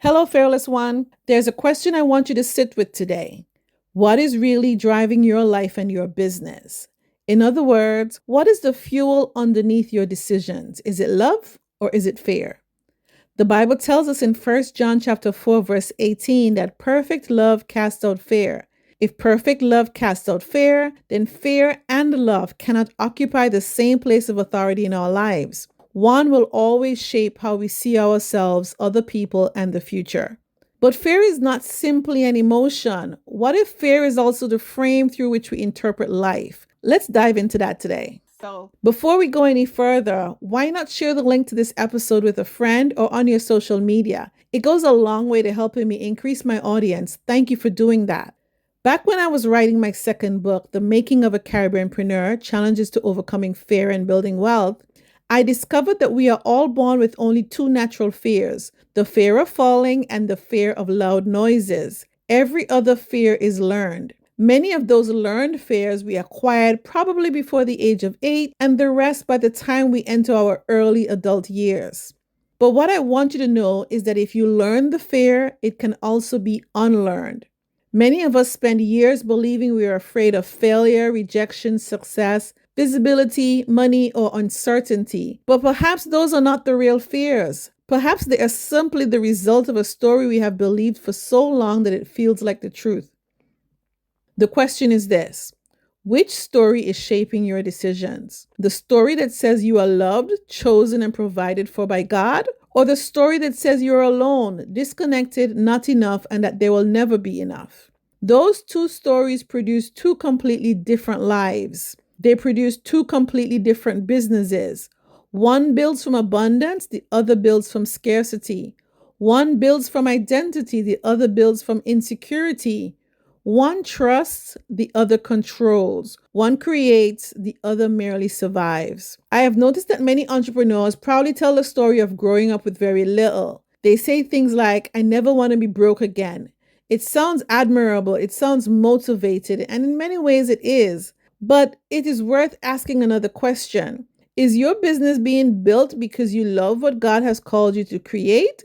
Hello, fearless one. There's a question I want you to sit with today. What is really driving your life and your business? In other words, what is the fuel underneath your decisions? Is it love or is it fear? The Bible tells us in 1 John chapter 4 verse 18 that perfect love casts out fear. If perfect love casts out fear, then fear and love cannot occupy the same place of authority in our lives. One will always shape how we see ourselves, other people, and the future. But fear is not simply an emotion. What if fear is also the frame through which we interpret life? Let's dive into that today. So, before we go any further, why not share the link to this episode with a friend or on your social media? It goes a long way to helping me increase my audience. Thank you for doing that. Back when I was writing my second book, The Making of a Caribbeanpreneur: Challenges to Overcoming Fear and Building Wealth, I discovered that we are all born with only two natural fears, the fear of falling and the fear of loud noises. Every other fear is learned. Many of those learned fears we acquired probably before the age of 8, and the rest by the time we enter our early adult years. But what I want you to know is that if you learn the fear, it can also be unlearned. Many of us spend years believing we are afraid of failure, rejection, success, visibility, money, or uncertainty. But perhaps those are not the real fears. Perhaps they are simply the result of a story we have believed for so long that it feels like the truth. The question is this: which story is shaping your decisions? The story that says you are loved, chosen, and provided for by God? Or the story that says you're alone, disconnected, not enough, and that there will never be enough? Those two stories produce two completely different lives. They produce two completely different businesses. One builds from abundance, the other builds from scarcity. One builds from identity, the other builds from insecurity. One trusts, the other controls. One creates, the other merely survives. I have noticed that many entrepreneurs proudly tell the story of growing up with very little. They say things like, "I never want to be broke again." It sounds admirable, it sounds motivated, and in many ways it is. But it is worth asking another question. Is your business being built because you love what God has called you to create,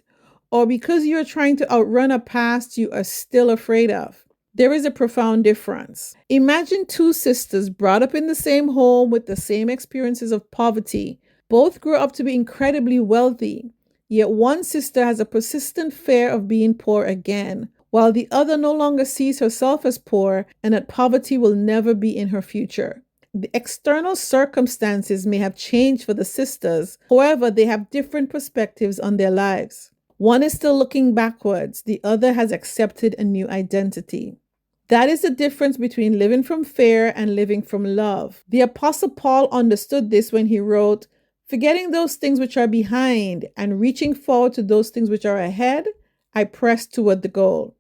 or because you are trying to outrun a past you are still afraid of? There is a profound difference. Imagine two sisters brought up in the same home with the same experiences of poverty. Both grew up to be incredibly wealthy, yet one sister has a persistent fear of being poor again, while the other no longer sees herself as poor and that poverty will never be in her future. The external circumstances may have changed for the sisters, however, they have different perspectives on their lives. One is still looking backwards, the other has accepted a new identity. That is the difference between living from fear and living from love. The Apostle Paul understood this when he wrote, "Forgetting those things which are behind and reaching forward to those things which are ahead, I press toward the goal."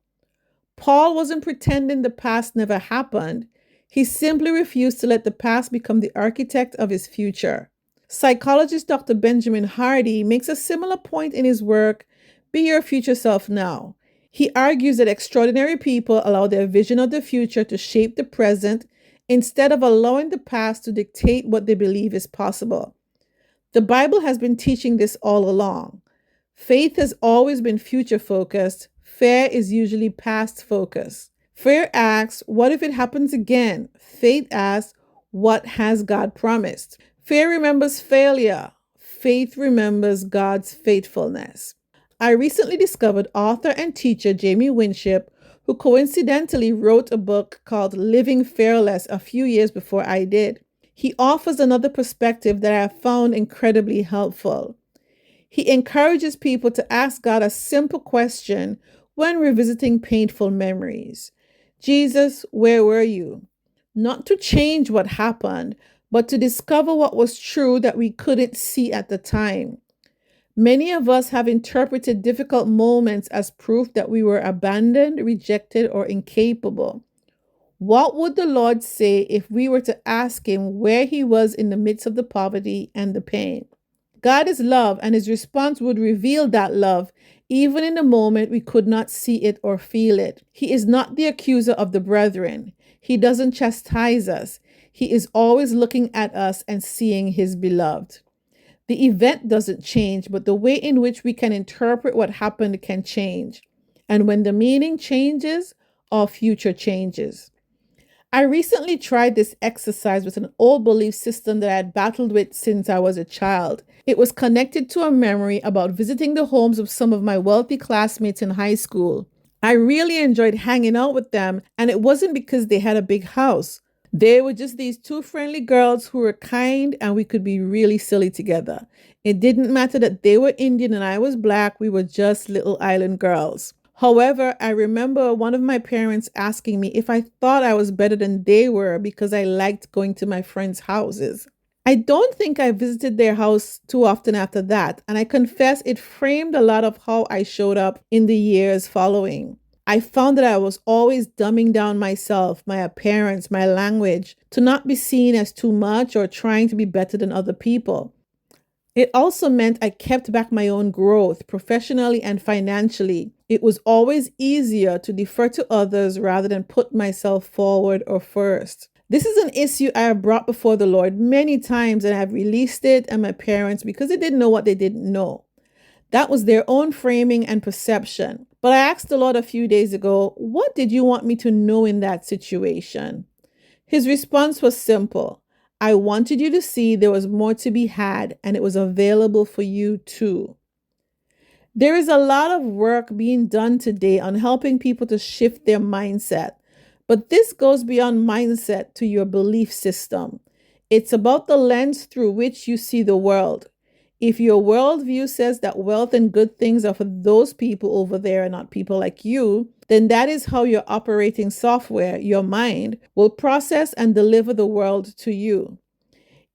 Paul wasn't pretending the past never happened. He simply refused to let the past become the architect of his future. Psychologist Dr. Benjamin Hardy makes a similar point in his work, Be Your Future Self Now. He argues that extraordinary people allow their vision of the future to shape the present instead of allowing the past to dictate what they believe is possible. The Bible has been teaching this all along. Faith has always been future focused. Fear is usually past focused. Fear asks, what if it happens again? Faith asks, what has God promised? Fear remembers failure. Faith remembers God's faithfulness. I recently discovered author and teacher Jamie Winship, who coincidentally wrote a book called Living Fearless a few years before I did. He offers another perspective that I have found incredibly helpful. He encourages people to ask God a simple question when revisiting painful memories. Jesus, where were you? Not to change what happened, but to discover what was true that we couldn't see at the time. Many of us have interpreted difficult moments as proof that we were abandoned, rejected, or incapable. What would the Lord say if we were to ask him where he was in the midst of the poverty and the pain? God is love, and his response would reveal that love, even in the moment we could not see it or feel it. He is not the accuser of the brethren. He doesn't chastise us. He is always looking at us and seeing his beloved. The event doesn't change, but the way in which we can interpret what happened can change. And when the meaning changes, our future changes. I recently tried this exercise with an old belief system that I had battled with since I was a child. It was connected to a memory about visiting the homes of some of my wealthy classmates in high school. I really enjoyed hanging out with them, and it wasn't because they had a big house. They were just these two friendly girls who were kind, and we could be really silly together. It didn't matter that they were Indian and I was black, we were just little island girls. However, I remember one of my parents asking me if I thought I was better than they were because I liked going to my friends' houses. I don't think I visited their house too often after that, and I confess it framed a lot of how I showed up in the years following. I found that I was always dumbing down myself, my appearance, my language, to not be seen as too much or trying to be better than other people. It also meant I kept back my own growth professionally and financially. It was always easier to defer to others rather than put myself forward or first. This is an issue I have brought before the Lord many times, and I've released it and my parents because they didn't know what they didn't know. That was their own framing and perception. But I asked the Lord a few days ago, what did you want me to know in that situation? His response was simple. I wanted you to see there was more to be had, and it was available for you too. There is a lot of work being done today on helping people to shift their mindset, but this goes beyond mindset to your belief system. It's about the lens through which you see the world. If your worldview says that wealth and good things are for those people over there and not people like you, then that is how your operating software, your mind, will process and deliver the world to you.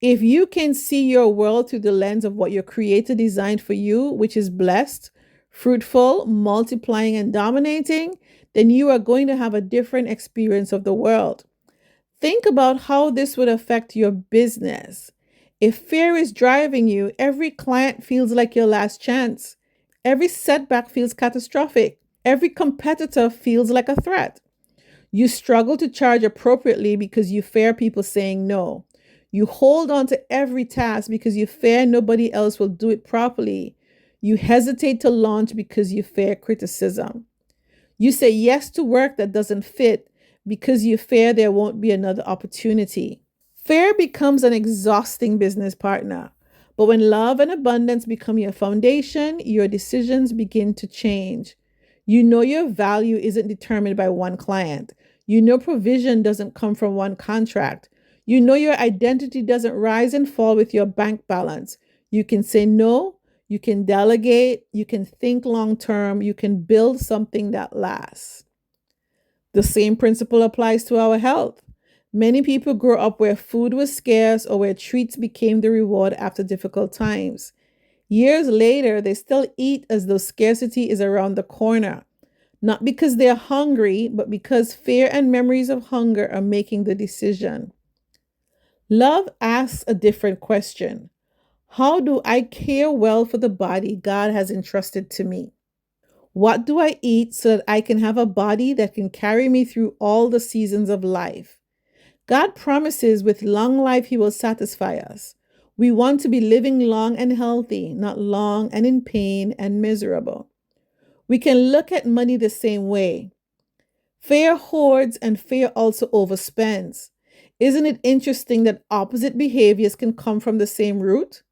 If you can see your world through the lens of what your Creator designed for you, which is blessed, fruitful, multiplying, and dominating, then you are going to have a different experience of the world. Think about how this would affect your business. If fear is driving you, every client feels like your last chance. Every setback feels catastrophic. Every competitor feels like a threat. You struggle to charge appropriately because you fear people saying no. You hold on to every task because you fear nobody else will do it properly. You hesitate to launch because you fear criticism. You say yes to work that doesn't fit because you fear there won't be another opportunity. Fear becomes an exhausting business partner. But when love and abundance become your foundation, your decisions begin to change. You know your value isn't determined by one client. You know provision doesn't come from one contract. You know your identity doesn't rise and fall with your bank balance. You can say no, you can delegate, you can think long term, you can build something that lasts. The same principle applies to our health. Many people grow up where food was scarce or where treats became the reward after difficult times. Years later, they still eat as though scarcity is around the corner, not because they're hungry, but because fear and memories of hunger are making the decision. Love asks a different question. How do I care well for the body God has entrusted to me? What do I eat so that I can have a body that can carry me through all the seasons of life? God promises with long life He will satisfy us. We want to be living long and healthy, not long and in pain and miserable. We can look at money the same way. Fear hoards and fear also overspends. Isn't it interesting that opposite behaviors can come from the same root?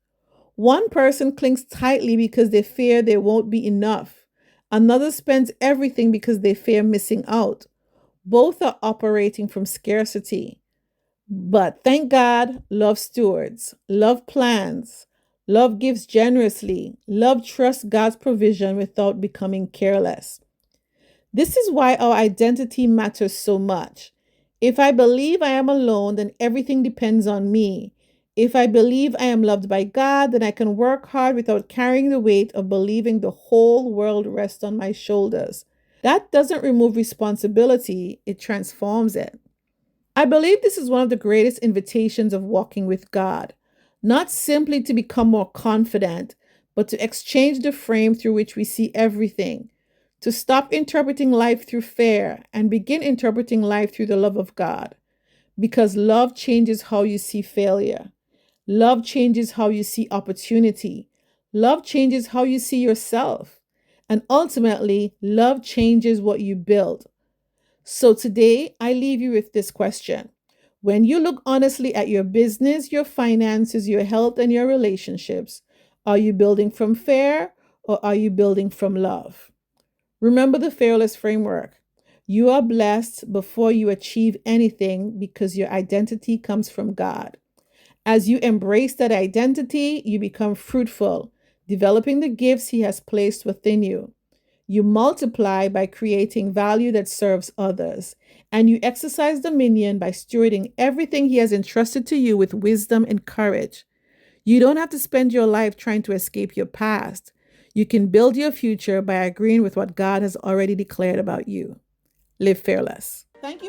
One person clings tightly because they fear there won't be enough. Another spends everything because they fear missing out. Both are operating from scarcity. But thank God, love stewards, love plans, love gives generously, love trusts God's provision without becoming careless. This is why our identity matters so much. If I believe I am alone, then everything depends on me. If I believe I am loved by God, then I can work hard without carrying the weight of believing the whole world rests on my shoulders. That doesn't remove responsibility, it transforms it. I believe this is one of the greatest invitations of walking with God, not simply to become more confident, but to exchange the frame through which we see everything, to stop interpreting life through fear and begin interpreting life through the love of God, because love changes how you see failure. Love changes how you see opportunity. Love changes how you see yourself. And ultimately, love changes what you build. So today, I leave you with this question. When you look honestly at your business, your finances, your health, and your relationships, are you building from fear or are you building from love? Remember the fearless framework. You are blessed before you achieve anything because your identity comes from God. As you embrace that identity, you become fruitful, developing the gifts He has placed within you. You multiply by creating value that serves others, and you exercise dominion by stewarding everything He has entrusted to you with wisdom and courage. You don't have to spend your life trying to escape your past. You can build your future by agreeing with what God has already declared about you. Live fearless. Thank you.